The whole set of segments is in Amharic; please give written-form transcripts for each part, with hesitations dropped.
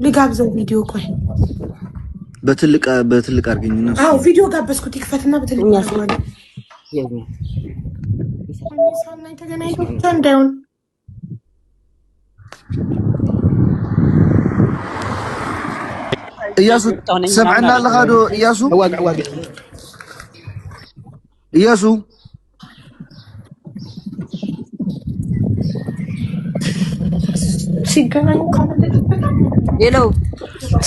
ልጋብዘው ቪዲዮ ቆይ በትልቅ አርገኝ ነው አው ቪዲዮ ጋበዝኩት ይክፈትና በትልቅ ያስዋል ሳና ተገናኝቶ እንዳይሆን ኢያሱ ሰምዕና ለኻዶ ኢያሱ ኢያሱ ሲገናኙ ሄሎ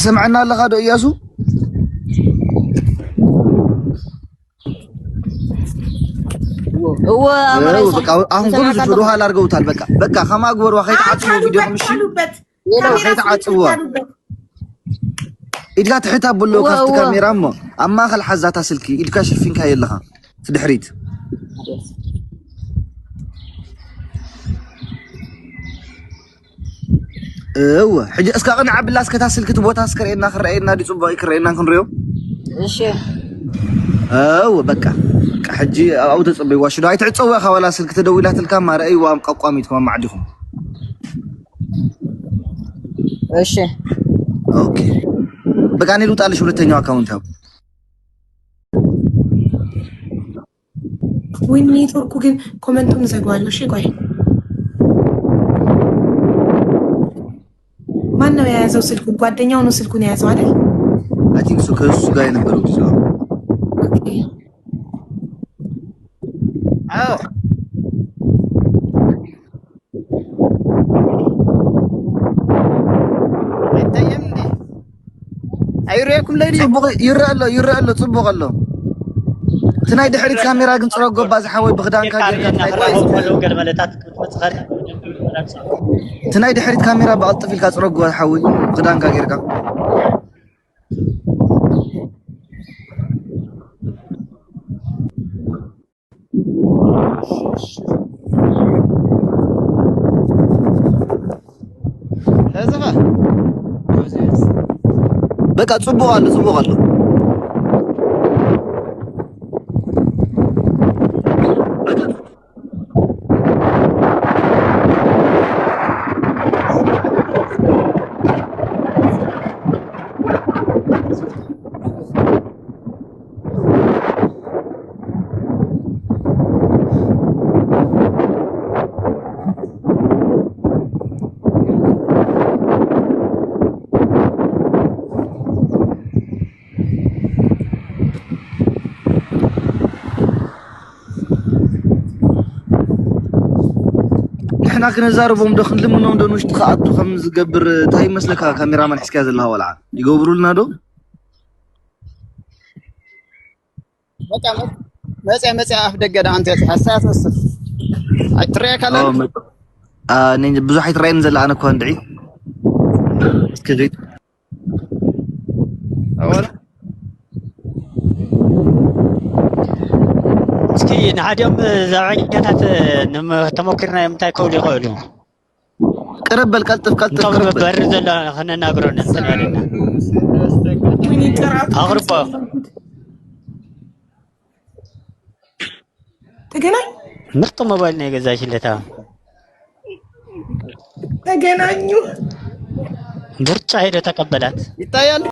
ሰምዕና ለኻዶ ኢያሱ በቃ አሁን ጎብዝ ወደ ኋላ አድርገውታል በቃ ከማግበሩ ከይተዓጽቡ ቪዲዮ ምሽይ ከይተዓጽቡ ኢድካ ትሕታ ብሎ ካፍቲ ካሜራ እሞ ኣብ ማእኸል ሓዛታ ስልኪ ኢድካ ሸፊንካ የለኻ ትድሕሪት እወ ሕጂ እስካ ቅንዕ ኣብላ እስከታ ስልክቲ ቦታ እስከርኤና ክረአየና ዲ ፅቡቅ ክረአየና ክንሪዮ እሺ እወ በቃ ሕጂ ኣብኡ ተፅበይዋ ሽዶ ኣይትዕፀው ኢኻ ወላ ስልክ ተደዊላ ትልካ ማርአይዋ ቋቋሚትኩም ማዕዲኹም እሺ ኦኬ በቃ እኔ ልውጣልሽ ሁለተኛው አካውንት ያው ወይ ኔትወርኩ ግን ኮሜንቱን ዘግዋለሁ እሺ ቆይ ማን ነው የያዘው ስልኩን ጓደኛው ነው ስልኩን የያዘው አይደል አይ ቲንክ ሶ ከሱ ጋር የነበረው ጊዜው ኦኬ አዎ አይታየም እንዴ አይሪያኩም ለዲ ይራአሎ ጽቡቀሎ ትናይ ድሕሪት ካሜራ ግን ጽረጎ ባዝሓወይ ብኽዳንካ ትናይ ድሕሪት ካሜራ በቅልጥፍ ኢልካ ጽረጎ ሓወይ ብኽዳንካ ጌርካ በቃ ጽቡቀሎ احنا كنزاربهم دخل لمنو ندونش تخاطو خمس قبر تاي مسلكا كاميرامان حسكا زلها ولع يقبروا لنا دو متى افدقد انت حساس مسل اتريك على نين بزح يترين زل انا كون دعي كذيت اولا اسكي نعاديهم زعيم كانت تموكرنا يمتى كول يقولوا قرب القلطف قرب برز لا خلينا نقرون انت علينا اغربا ተገናኝ ምርጥ ሞባይል ነው የገዛሽለታ ተገናኙ ምርጫ ሄደ ተቀበላት ይታያል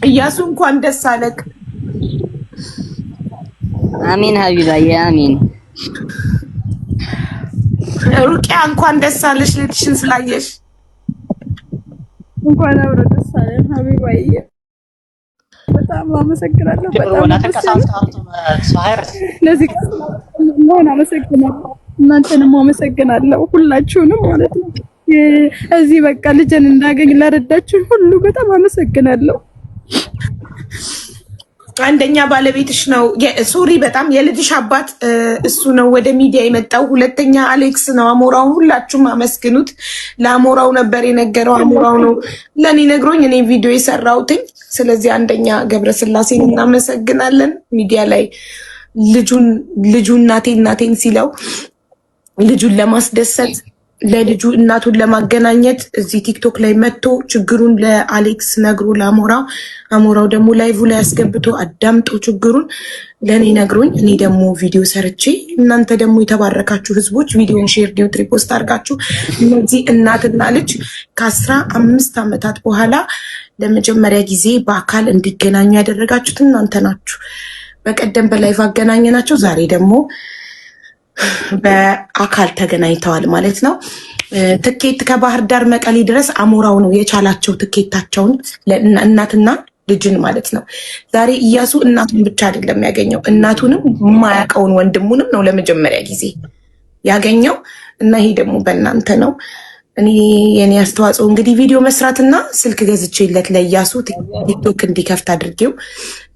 እያሱ እንኳን ደስ አለክ። አሚን ሀቢባዬ አሚን። ሩቂያ እንኳን ደስ አለሽ ልጅሽን ስላየሽ። እንኳን አብሮ ደስ አለን ሀቢባዬ። በጣም አመሰግናለሁ። ለዚህ ቀን አመሰግናለሁ። እናንተንም አመሰግናለሁ ሁላችሁንም ማለት ነው። እዚህ በቃ ልጅን እንዳገኝ ላረዳችሁ ሁሉ በጣም አመሰግናለሁ። አንደኛ ባለቤትሽ ነው ሶሪ በጣም የልጅሽ አባት እሱ ነው ወደ ሚዲያ የመጣው። ሁለተኛ አሌክስ ነው። አሞራውን ሁላችሁም አመስግኑት። ለአሞራው ነበር የነገረው። አሞራው ነው ለኔ ነግሮኝ እኔ ቪዲዮ የሰራሁትኝ። ስለዚህ አንደኛ ገብረስላሴን እናመሰግናለን። ሚዲያ ላይ ልጁ እናቴን ሲለው ልጁን ለማስደሰት ለልጁ እናቱን ለማገናኘት እዚህ ቲክቶክ ላይ መጥቶ ችግሩን ለአሌክስ ነግሮ አሞራው ደግሞ ላይቭ ላይ አስገብቶ አዳምጦ ችግሩን ለኔ ነግሮኝ እኔ ደግሞ ቪዲዮ ሰርቼ እናንተ ደግሞ የተባረካችሁ ህዝቦች ቪዲዮን ሼር ዲዩት ሪፖስት አድርጋችሁ እነዚህ እናትና ልጅ ከ15 ዓመታት በኋላ ለመጀመሪያ ጊዜ በአካል እንዲገናኙ ያደረጋችሁት እናንተ ናችሁ። በቀደም በላይቭ አገናኘናቸው። ዛሬ ደግሞ በአካል ተገናኝተዋል ማለት ነው። ትኬት ከባህር ዳር መቀሌ ድረስ አሞራው ነው የቻላቸው ትኬታቸውን እናትና ልጅን ማለት ነው። ዛሬ እያሱ እናቱን ብቻ አይደለም ያገኘው፣ እናቱንም የማያውቀውን ወንድሙንም ነው ለመጀመሪያ ጊዜ ያገኘው እና ይሄ ደግሞ በእናንተ ነው። እኔ የኔ አስተዋጽኦ እንግዲህ ቪዲዮ መስራትና ስልክ ገዝቼለት ለእያሱ ቲክቶክ እንዲከፍት አድርጌው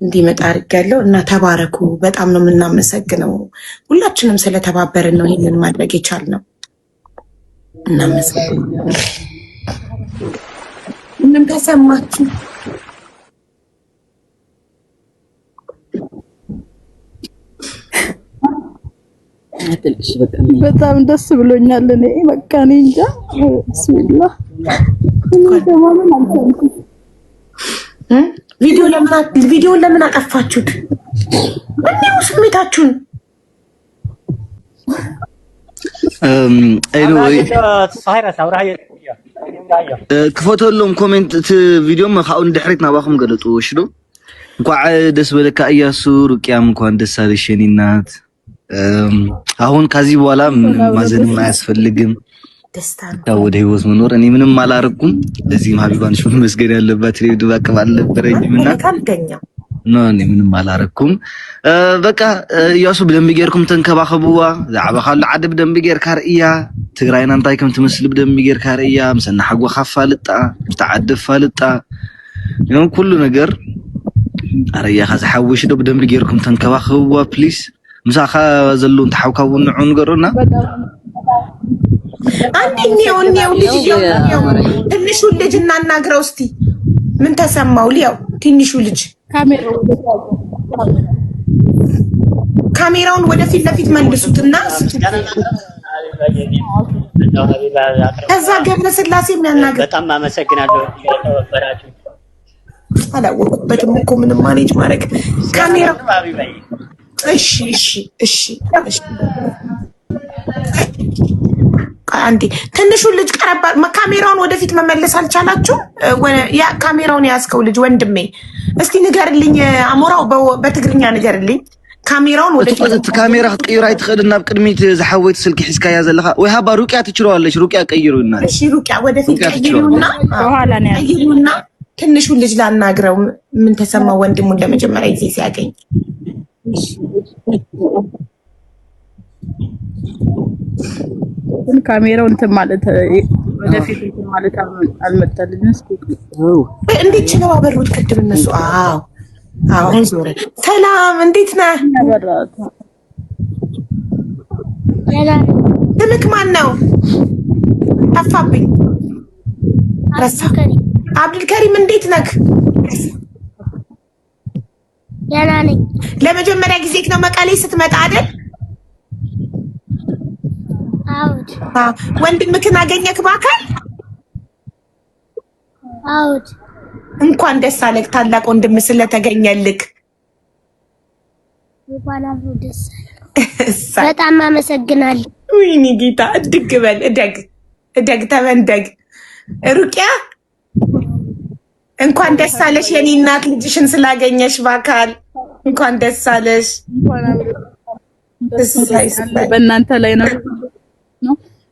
እንዲመጣ አድርጌያለሁ እና ተባረኩ። በጣም ነው የምናመሰግነው። ሁላችንም ስለተባበርን ነው ይሄንን ማድረግ የቻልነው። እናመሰግናለን። ምንም ተሰማችሁ? በጣም ደስ ብሎኛል። እኔ በቃ እኔ እንጃ ቢስሚላህ ቪዲዮ ለምን አጠፋችሁት? ምነው ስሜታችሁን ክፈተሎም ኮሜንት እቲ ቪድዮ ካብኡ ንድሕሪት ናባኹም ገለጡ ወሽዶ እንኳዕ ደስ በለካ እያሱ ሩቅያም እንኳን ደስ አለሽ የኔ እናት። አሁን ከዚህ በኋላ ምንም ማዘንም አያስፈልግም። ወደ ህይወት መኖር እኔ ምንም አላረኩም። ለዚህ ሀቢባንሽ መስገድ ያለባት ሬድ ባቀብ አልነበረኝም እና እኔ ምንም አላረኩም። በቃ እያሱ በደንብ ጌርኩም ተንከባኸቡዋ። ዛዕባ ካሉ ዓደ በደንብ ጌርካ ርእያ ትግራይና እንታይ ከም ትመስል በደንብ ጌርካ ርእያ። ምሰና ሓጎ ካፋልጣ ተዓደ ፋልጣ ነው ኩሉ ነገር አረያ ከዝሓውሽ ዶ በደንብ ጌርኩም ተንከባኸቡዋ ፕሊዝ። ምሳኻ ዘሎ እንተሓውካው ንዑ ንገሩና አንደኛው ትንሹ ልጅ እናናግረው እስቲ ምን ተሰማው? ሊያው ትንሹ ልጅ ካሜራውን ወደፊት ለፊት መልሱትና ከዛ ገብረስላሴ የሚያናግር በጣም አመሰግናለሁ። ተወበራችሁ አላወቅበትም እኮ ምንም ማኔጅ ማድረግ ካሜራው። እሺ አንዴ ትንሹን ልጅ ቀረባ ካሜራውን ወደፊት መመለስ አልቻላችሁ? ያ ካሜራውን ያዝከው ልጅ ወንድሜ እስቲ ንገርልኝ፣ አሞራው በትግርኛ ንገርልኝ። ካሜራውን ወደፊት ካሜራ ክትቀይሩ አይትኸድና ናብ ቅድሚት ዝሓወይት ስልኪ ሒዝካ ያ ዘለኻ ወይ ሃባ ሩቅያ ትችለዋለሽ። ሩቅያ ቀይሩና እሺ፣ ሩቅያ ወደፊት ቀይሩና በኋላ ነው ቀይሩና ትንሹን ልጅ ላናግረው። ምን ተሰማው ወንድሙን ለመጀመሪያ ጊዜ ሲያገኝ? ካሜራው እንትን ማለት ወደፊት እንትን ማለት አልመጣልኝም። እንዴት ችለው አበሩት ቅድም እነሱ? አዎ ዞረ። ሰላም እንዴት ነህ? ስምክ ማን ነው? ጠፋብኝ። አብዱልከሪም እንዴት ነህ? ደህና ነኝ። ለመጀመሪያ ጊዜ ነው መቀሌ ስትመጣ አይደል? አውድ ወንድምክን አገኘክ በአካል? አውድ እንኳን ደስ አለህ ታላቅ ወንድም ስለተገኘልክ። እንኳን ደስ አለህ። በጣም አመሰግናለሁ። ወይኔ ጌታ እድግ በል እደግ ተመንደግ። እንኳን ደስ አለሽ የኔ እናት ልጅሽን ስላገኘሽ በአካል እንኳን ደስ አለሽ። በእናንተ ላይ ነው።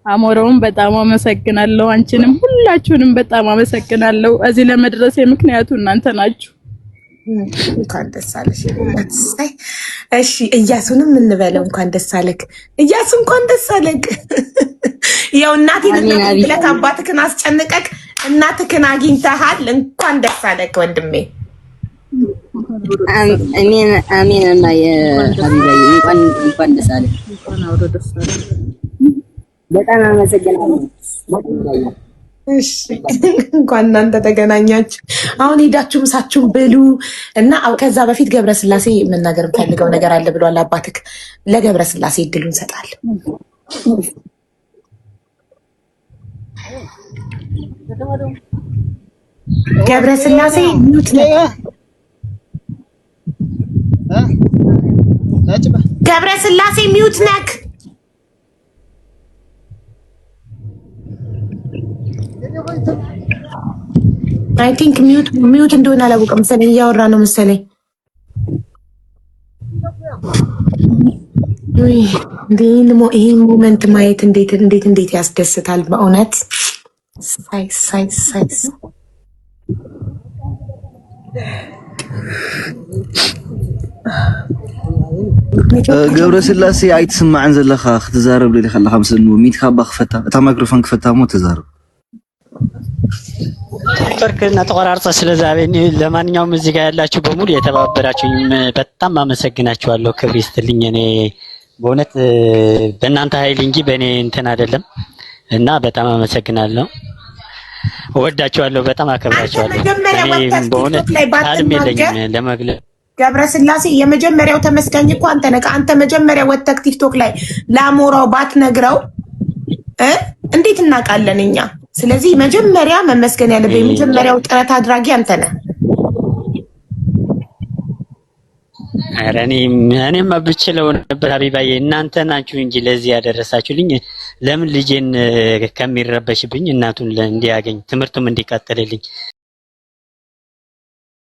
አሞራውን በጣም አመሰግናለሁ። አንቺንም ሁላችሁንም በጣም አመሰግናለሁ። እዚህ ለመድረስ ምክንያቱ እናንተ ናችሁ። እንኳን ደስ አለሽ እናት። እሺ እያሱንም እንበለው እንኳን ደስ አለክ እያሱ፣ እንኳን ደስ አለክ። ያው እናቴን ለካ አባትክን አስጨንቀክ እናትክን አግኝተሃል። እንኳን ደስ አለክ ወንድሜ። አሜን አሜን። እና የሀቢባዬ እንኳን ደስ አለክ። በጣም አመሰግናለሁ። እሺ እንኳን እናንተ ተገናኛችሁ። አሁን ሄዳችሁ ምሳችሁን ብሉ እና ከዛ በፊት ገብረስላሴ መናገር የምፈልገው ነገር አለ ብሏል አባትክ። ለገብረስላሴ እድሉን እንሰጣለን። ገብረስላሴ ሚውት ነህ። ገብረስላሴ ሚውት ነህ። አይ ቲንክ ሚውት እንደሆነ አላወቀም መሰለኝ፣ እያወራ ነው መሰለኝ። ይህን ሞመንት ማየት እንዴት ያስደስታል በእውነት። ገብረስላሴ ኣይትስማዕን ዘለካ ክትዛረብ ለሊ ከለካ ምስል ሚትካ ባ ክፈታ እታ ማይክሮፎን ክፈታ ሞ ተዛረብ ተርክና ተቆራርጸ ስለዛቤኒ። ለማንኛውም እዚህ ጋር ያላችሁ በሙሉ የተባበራችሁኝ በጣም አመሰግናችኋለሁ። ክብር ይስጥልኝ። እኔ በእውነት በእናንተ ኃይል እንጂ በእኔ እንትን አይደለም እና በጣም አመሰግናለሁ። እወዳችኋለሁ፣ በጣም አከብራችኋለሁ። እኔ በእውነት ቃልም የለኝም ለመግለጽ። ገብረስላሴ የመጀመሪያው ተመስጋኝ እኮ አንተ ነህ። አንተ መጀመሪያ ወጥተህ ቲክቶክ ላይ ለአሞራው ባትነግረው እንዴት እናውቃለን እኛ? ስለዚህ መጀመሪያ መመስገን ያለብህ የመጀመሪያው ጥረት አድራጊ አንተ ነህ። ኧረ እኔም ብችለው ነበር ሀቢባዬ፣ እናንተ ናችሁ እንጂ ለዚህ ያደረሳችሁልኝ። ለምን ልጄን ከሚረበሽብኝ እናቱን እንዲያገኝ ትምህርቱም እንዲቀጥልልኝ